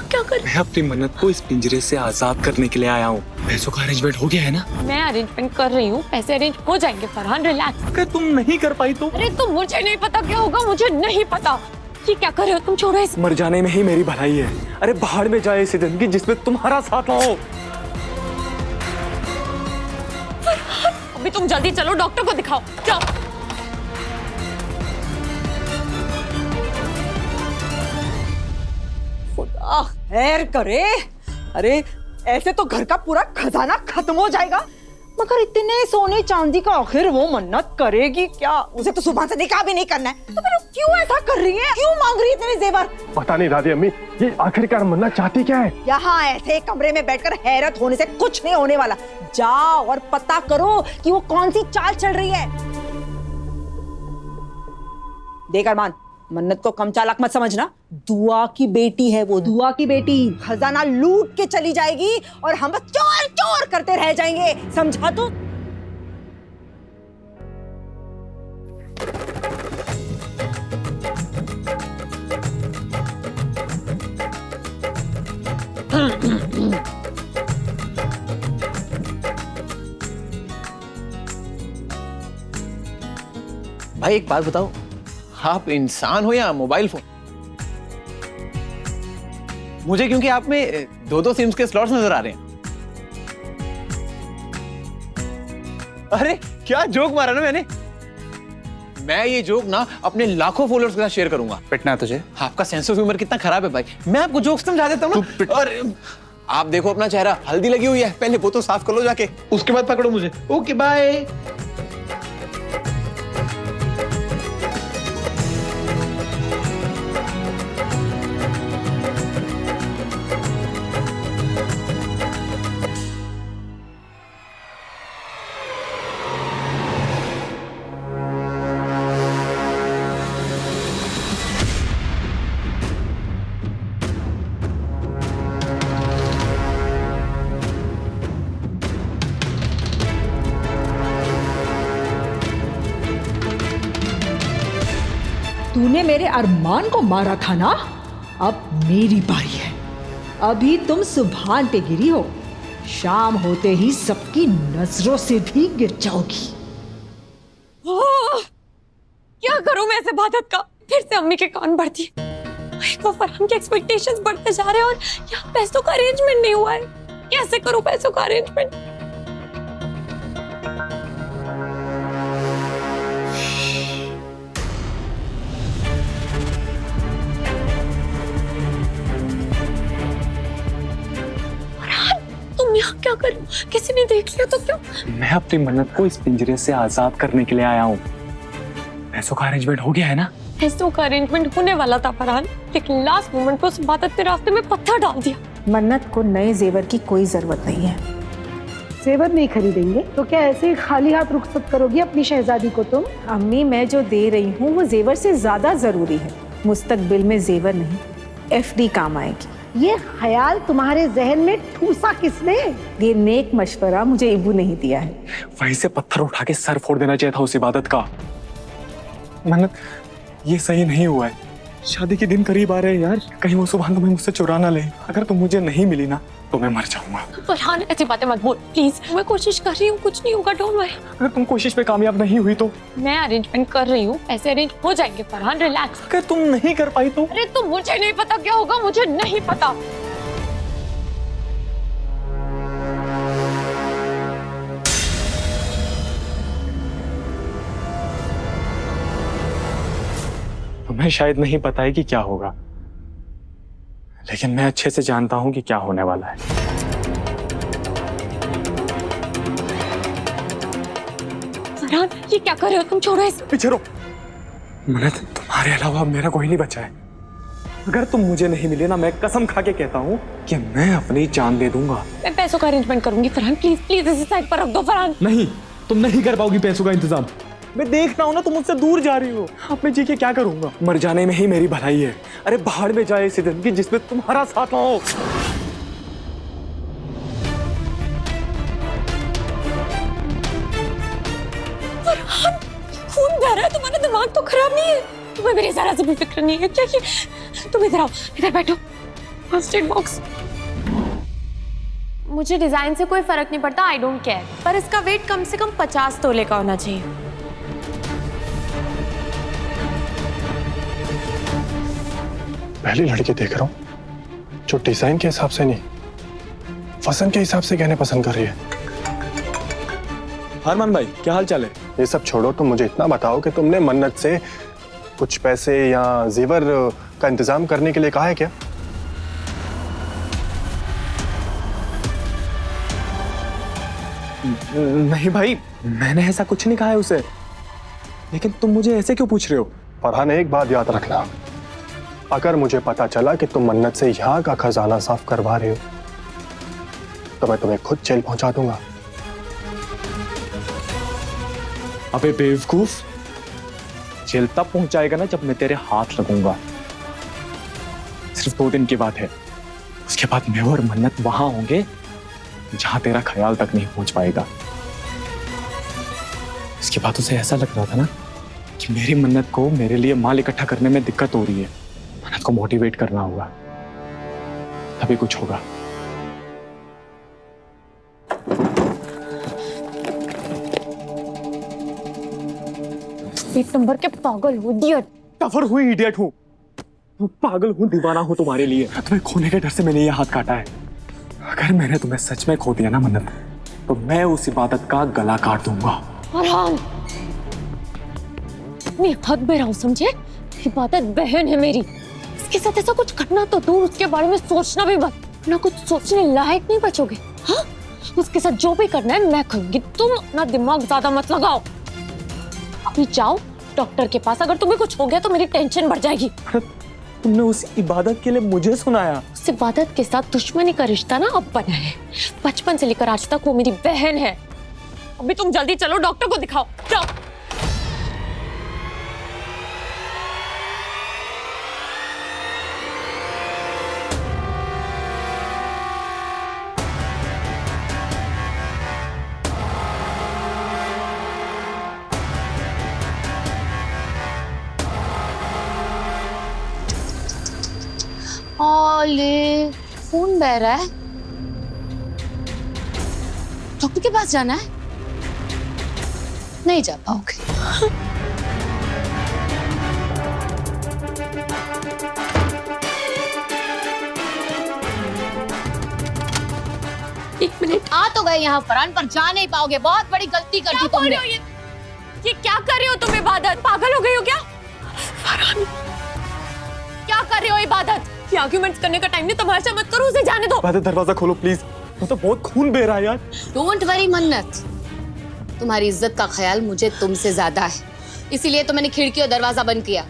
यहाँ क्या कर? मैं अपनी मन्नत को इस पिंजरे से आजाद करने के लिए आया हूँ। पैसों का अरेंजमेंट हो गया है ना? मैं अरेंजमेंट कर रही हूँ, पैसे अरेंज हो जाएंगे फरहान, रिलैक्स। अगर तुम नहीं कर पाई तो? अरे तो मुझे नहीं पता क्या होगा, मुझे नहीं पता। ये क्या कर रहे हो तुम, छोड़ो इसे। मर जाने में ही मेरी भलाई है। अरे बाहर में जाए ऐसी जिंदगी जिसमें तुम्हारा साथ हो। अभी तुम जल्दी चलो, डॉक्टर को दिखाओ, जाओ। खुदा खैर करे। अरे ऐसे तो घर का पूरा खजाना खत्म हो जाएगा, मगर इतने सोने चांदी का आखिर वो मन्नत करेगी क्या? उसे तो सुबह से निकाह भी नहीं करना है, तो फिर क्यों ऐसा कर रही है? क्यों मांग रही है इतने जेवर? पता नहीं दादी अम्मी, ये आखिरकार मन्नत चाहती क्या है? यहाँ ऐसे कमरे में बैठकर हैरत होने से कुछ नहीं होने वाला। जाओ और पता करो कि वो कौन सी चाल चल रही है। देख अरमान, मन्नत को कम चालाक मत समझना। दुआ की बेटी है वो, दुआ की बेटी। खजाना लूट के चली जाएगी और हम बस चोर चोर करते रह जाएंगे, समझा तू? भाई एक बात बताओ, आप इंसान हो या मोबाइल फोन? मुझे क्योंकि आप में दो सिम्स के स्लॉट्स नजर आ रहे हैं। अरे क्या जोक मारा ना मैंने। मैं ये जोक ना अपने लाखों फॉलोअर्स के साथ शेयर करूंगा। पिटना है तुझे? आपका सेंस ऑफ ह्यूमर कितना खराब है भाई। मैं आपको जोक्स समझा देता हूँ ना। और आप देखो अपना चेहरा, हल्दी लगी हुई है, पहले वो तो साफ कर लो जाके, उसके बाद पकड़ो मुझे। Okay bye. तूने मेरे अरमान को मारा था ना, अब मेरी बारी है। अभी तुम सुभान पे गिरी हो, शाम होते ही सबकी नजरों से भी गिर जाओगी। क्या करूं मैं इस इबादत का? फिर से अम्मी के कान बढ़ती है। एक वो फरहान के एक्सपेक्टेशंस बढ़ते जा रहे हैं और यहाँ पैसों का अरेंजमेंट नहीं हुआ है। कैसे करूं पैसों का अरेंजमेंट? तुम यहाँ क्या कर रहे हो? किसी ने देख लिया तो क्या? मैं अपनी मन्नत को इस पिंजरे से आजाद करने के लिए आया हूँ। पैसों का अरेंजमेंट हो गया है ना? पैसों का अरेंजमेंट होने वाला था फरहान, लेकिन लास्ट मोमेंट पे उस इबादत के रास्ते में पत्थर डाल दिया। मन्नत को नए जेवर की कोई जरूरत नहीं है। जेवर नहीं खरीदेंगे तो क्या ऐसे खाली हाथ रुखसत करोगी अपनी शहजादी को तुम? अम्मी, मैं जो दे रही हूँ वो जेवर से ज्यादा जरूरी है। मुस्तकबिल में जेवर नहीं, एफडी काम आएगी। ये ख्याल तुम्हारे जहन में ठूसा किसने? ये नेक मशवरा मुझे इबू नहीं दिया है। वहीं से पत्थर उठा के सर फोड़ देना चाहिए था उस इबादत का। मन्नत, ये सही नहीं हुआ है। शादी के दिन करीब आ रहे हैं यार, कहीं वो सुभान तुम्हें मुझसे चुरा ना ले। अगर तुम मुझे नहीं मिली ना तो मैं मर जाऊंगा। फरहान ऐसी बातें मत बोल प्लीज। मैं कोशिश कर रही हूँ, कुछ नहीं होगा, डोंट वरी। अगर तुम कोशिश में कामयाब नहीं हुई तो? मैं अरेंजमेंट कर रही हूँ, पैसे अरेंज हो जाएंगे फरहान, रिलैक्स। अगर तुम नहीं कर पाई तो? अरे तो मुझे नहीं पता क्या होगा, मुझे नहीं पता। तुम्हें शायद नहीं पता है कि क्या होगा, लेकिन मैं अच्छे से जानता हूं कि क्या होने वाला है। फरहान ये क्या कर रहे हो तुम, छोड़ो इसे। पीछे रहो। मन्नत, तुम्हारे अलावा मेरा कोई नहीं बचा है। अगर तुम मुझे नहीं मिले ना, मैं कसम खा के कहता हूँ कि मैं अपनी जान दे दूंगा। मैं पैसों का अरेंजमेंट करूंगी फरहान, प्लीज प्लीज इसे साइड पर रख दो फरहान। नहीं, तुम नहीं कर पाओगी पैसों का इंतजाम। मैं देख रहा हूँ ना, तुम मुझसे दूर जा रही हो। अब मैं जी के क्या करूंगा? मर जाने में ही मेरी भलाई है। अरे बाहर में जाए ऐसी जिंदगी जिसमें तुम्हारा साथ हो। फरहान खून बह रहा है, तुम्हारा दिमाग तो खराब नहीं है? तुम्हें मेरी जरा से भी फिक्र नहीं है क्या? ये तुम इधर आओ, इधर बैठो। First aid box. मुझे डिजाइन से कोई फर्क नहीं पड़ता, आई डोंट केयर, पर इसका वेट कम से कम 50 तोले का होना चाहिए। पहली लड़की देख रहा हूँ जो डिजाइन के हिसाब से नहीं, फसन के हिसाब से गहने पसंद कर रही है। अरमान भाई क्या हाल चाल है? ये सब छोड़ो, तुम मुझे इतना बताओ कि तुमने मन्नत से कुछ पैसे या जेवर का इंतजाम करने के लिए कहा है क्या? नहीं भाई, मैंने ऐसा कुछ नहीं कहा है उसे। लेकिन तुम मुझे ऐसे क्यों पूछ रहे हो? फरहान, एक बात याद रखना, अगर मुझे पता चला कि तुम मन्नत से यहाँ का खजाना साफ करवा रहे हो तो मैं तुम्हें खुद जेल पहुंचा दूंगा। अबे बेवकूफ, जेल तब पहुंचाएगा ना जब मैं तेरे हाथ लगूंगा। सिर्फ 2 दिन की बात है, उसके बाद मैं और मन्नत वहां होंगे जहां तेरा ख्याल तक नहीं पहुंच पाएगा। इसके बाद उसे ऐसा लग रहा था ना कि मेरी मन्नत को मेरे लिए माल इकट्ठा करने में दिक्कत हो रही है। मन्नत को मोटिवेट करना होगा, तभी कुछ होगा। एक नंबर के पागल हो, इडियट। टफर हुई, इडियट हूं, पागल हूं, दीवाना हूं तुम्हारे लिए। तुम्हें खोने के डर से मैंने ये हाथ काटा है। अगर मैंने तुम्हें सच में खो दिया ना मन्नत, तो मैं उस इबादत का गला काट दूंगा। फरहान, इतनी हद में रहो, समझे? इबादत बहन है मेरी, इसके साथ ऐसा कुछ करना तो दूर, उसके बारे में सोचना भी मत, ना कुछ सोचने लायक नहीं बचोगे। हाँ, उसके साथ जो भी करना है मैं करूंगी, तुम अपना दिमाग ज्यादा मत लगाओ। अभी जाओ डॉक्टर के पास, अगर तुम्हें कुछ हो गया तो मेरी टेंशन बढ़ जाएगी। तुमने उस इबादत के लिए मुझे सुनाया? उस इबादत के साथ दुश्मनी का रिश्ता ना अब बना है, बचपन से लेकर आज तक वो मेरी बहन है। अभी तुम जल्दी चलो, डॉक्टर को दिखाओ, जाओ। ओले, खून बह रहा है, डॉक्टर के पास जाना है? नहीं जा पाओगे। एक मिनट, आ तो गए यहाँ फरहान, पर जा नहीं पाओगे, बहुत बड़ी गलती कर दी तुमने। ये क्या कर रही हो तुम इबादत? पागल हो गई हो क्या? फरहान, क्या कर रही हो इबादत? ये आर्गुमेंट्स करने का टाइम नहीं, तमाशा मत करो, उसे जाने दो। इबादत, दरवाजा खोलो प्लीज, वो तो बहुत खून बह रहा है यार। डोंट वरी मन्नत, तुम्हारी इज्जत का ख्याल मुझे तुमसे ज्यादा है, इसीलिए तो मैंने खिड़की और दरवाजा बंद किया।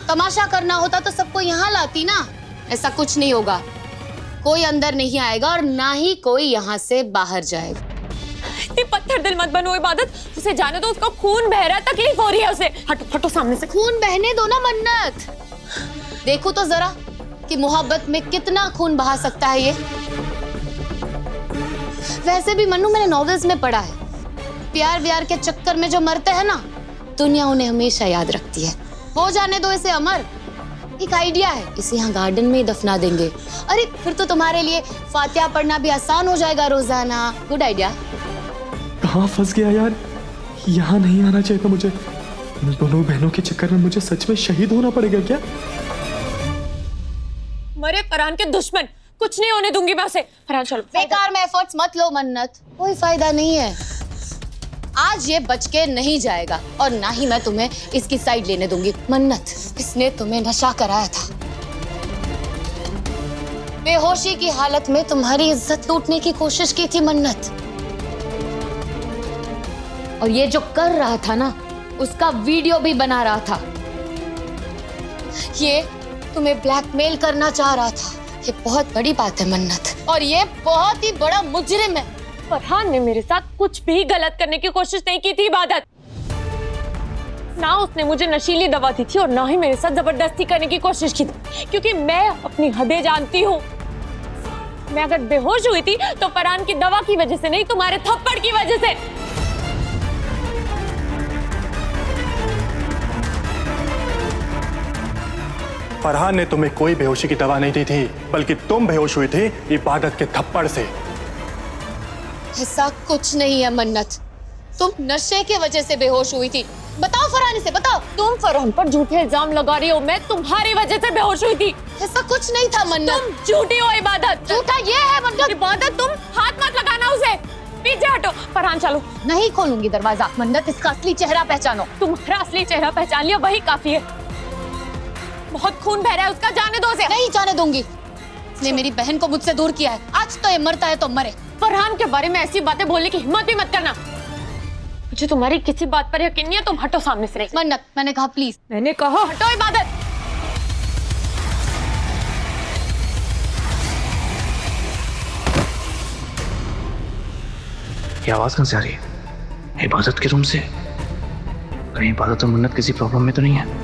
तमाशा करना होता तो सबको यहाँ लाती ना। ऐसा कुछ नहीं होगा, कोई अंदर नहीं आएगा और ना ही कोई यहाँ से बाहर जाएगा। इतनी पत्थर दिल मत बनो इबादत, उसे जाने दो, उसका खून बह रहा है, तकलीफ हो रही है उसे। हटो हटो सामने से। खून बहने दो ना मन्नत, देखो तो जरा कि मोहब्बत में कितना खून बहा सकता है ये। वैसे भी मन्नू, मैंने नॉवेल्स में पढ़ा है, प्यार व्यार के चक्कर में जो मरते हैं ना, दुनिया उन्हें हमेशा याद रखती है। हो जाने दो इसे अमर। एक आइडिया है, इसे यहाँ गार्डन में ही दफना देंगे। अरे फिर तो तुम्हारे लिए फातिहा पढ़ना भी आसान हो जाएगा रोजाना। Good idea. कहाँ फंस गया यार, यहाँ नहीं आना चाहिए था मुझे। इन दोनों बहनों के चक्कर में मुझे सच में शहीद होना पड़ेगा क्या? मरे फरहान के दुश्मन, कुछ नहीं होने दूंगी मैं उसे। फरहान चलो। बेकार में एफर्ट्स मत लो मन्नत, कोई फायदा नहीं है। आज ये बच के नहीं जाएगा और ना ही मैं तुम्हें इसकी साइड लेने दूंगी। मन्नत, इसने तुम्हें नशा कराया था, बेहोशी की हालत में तुम्हारी इज्जत लूटने की कोशिश की थी मन्नत। और ये जो कर रहा था ना, उसका वीडियो भी बना रहा था। ये तुम्हें ब्लैकमेल करना चाह रहा था। ये बहुत बड़ी बात है मन्नत, और ये बहुत ही बड़ा मुजरिम है। फरहान ने मेरे साथ कुछ भी गलत करने की कोशिश नहीं की थी इबादत। ना उसने मुझे नशीली दवा दी थी और ना ही मेरे साथ जबरदस्ती करने की कोशिश की थी, क्योंकि मैं अपनी हदें जानती हूँ। मैं अगर बेहोश हुई थी तो फरहान की दवा की वजह से नहीं, तुम्हारे थप्पड़ की वजह से। फरहान ने तुम्हें कोई बेहोशी की दवा नहीं दी थी, बल्कि तुम बेहोश हुई थी इबादत के थप्पड़ से। ऐसा कुछ नहीं है मन्नत, तुम नशे की वजह से बेहोश हुई थी। बताओ फरहान से, बताओ। तुम फरहान पर झूठे इल्जाम लगा रही हो, मैं तुम्हारी वजह से बेहोश हुई थी। ऐसा कुछ नहीं था मन्नत। तुम झूठी हो इबादत। झूठा ये है मन्नत। इबादत तुम हाथ मत लगाना उसे, पीछे हटो। फरहान चलो। नहीं खोलूंगी दरवाजा। मन्नत, इसका असली चेहरा पहचानो। तुम्हारा असली चेहरा पहचान लिया, वही काफी है। बहुत खून बह रहा है उसका, जाने दो उसे। नहीं जाने दूंगी। इसने मेरी बहन को मुझसे दूर किया है, आज तो ये मरता है तो मरे। फरहान के बारे में ऐसी बातें बोलने की हिम्मत भी मत करना। मुझे तुम्हारी किसी बात पर यकीन नहीं है, तुम हटो सामने से। मन्नत, मैंने कहा प्लीज। मैंने कहा हटो इबादत। ये आवाज कहाँ से आ रही है? इबादत के रूम से। कहीं इबादत और मन्नत किसी प्रॉब्लम में तो नहीं है?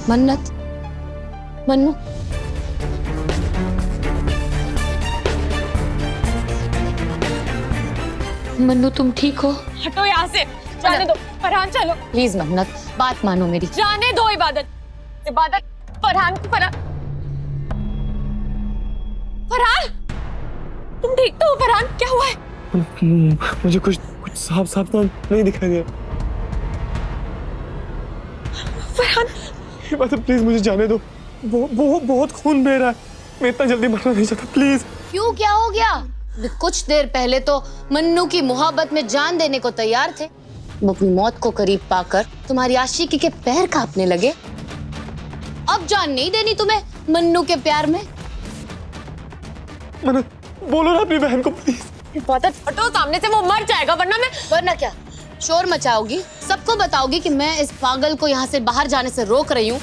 मन्नत, मन्नू, मन्नू तुम ठीक हो? हटो यहाँ से, जाने दो। फरहान चलो प्लीज मन्नत, बात मानो मेरी। जाने दो इबादत। इबादत, फरहान फरहान फरहान तुम ठीक तो हो? फरहान क्या हुआ है? मुझे कुछ कुछ साफ साफ तो नहीं दिखाई दिया। फरहान इबादत प्लीज मुझे जाने दो, वो बहुत खून बह रहा है, मैं इतना जल्दी मरना नहीं चाहता, प्लीज। क्यों, क्या हो गया? कुछ देर पहले तो मन्नू की मोहब्बत में जान देने को तैयार थे। वो अपनी मौत को करीब पाकर तुम्हारी आशिकी के पैर कांपने लगे। अब जान नहीं देनी तुम्हें मन्नू के प्यार में? मन्नत, बोलो ना अपनी बहन को प्लीज। इबादत हटो सामने से, वो मर जाएगा। वरना क्या शोर मचाओगी, सबको बताओगी कि मैं इस पागल को यहाँ से बाहर जाने से रोक रही हूँ?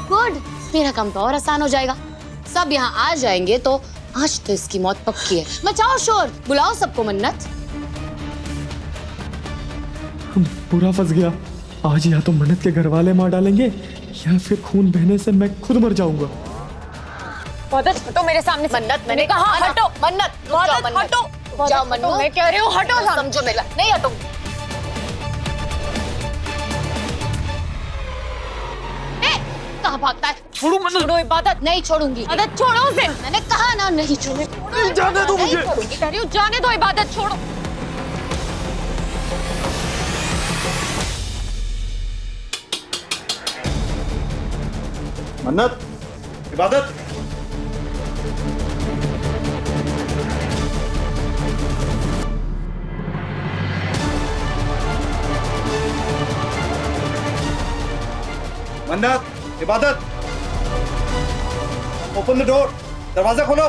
गुड, मेरा काम तो और आसान हो जाएगा। सब यहाँ आ जाएंगे तो आज तो इसकी मौत पक्की है। मचाओ शोर, बुलाओ सबको। मन्नत, पूरा फंस गया। आज या तो मन्नत के घर वाले मार डालेंगे या फिर खून बहने से मैं खुद मर जाऊंगा। इबादत हटो मेरे सामने। मन्नत, मैंने कहा हटो। मन्नत, इबादत हटो। जाओ मन्नू, मैं कह रही हूँ हटो। समझो मेरा। नहीं हटो। कहाँ भागता है? छोड़ो मन्नत। छोड़ो इबादत। नहीं छोड़ूंगी। इबादत छोड़ो उसे। मैंने कहा ना नहीं छोड़ूंगी। जाने दो मुझे। कह रही हूँ जाने दो इबादत, छोड़ो। मन्नत, इबादत, मन्नत, इबादत, ओपन द डोर, दरवाजा खोलो।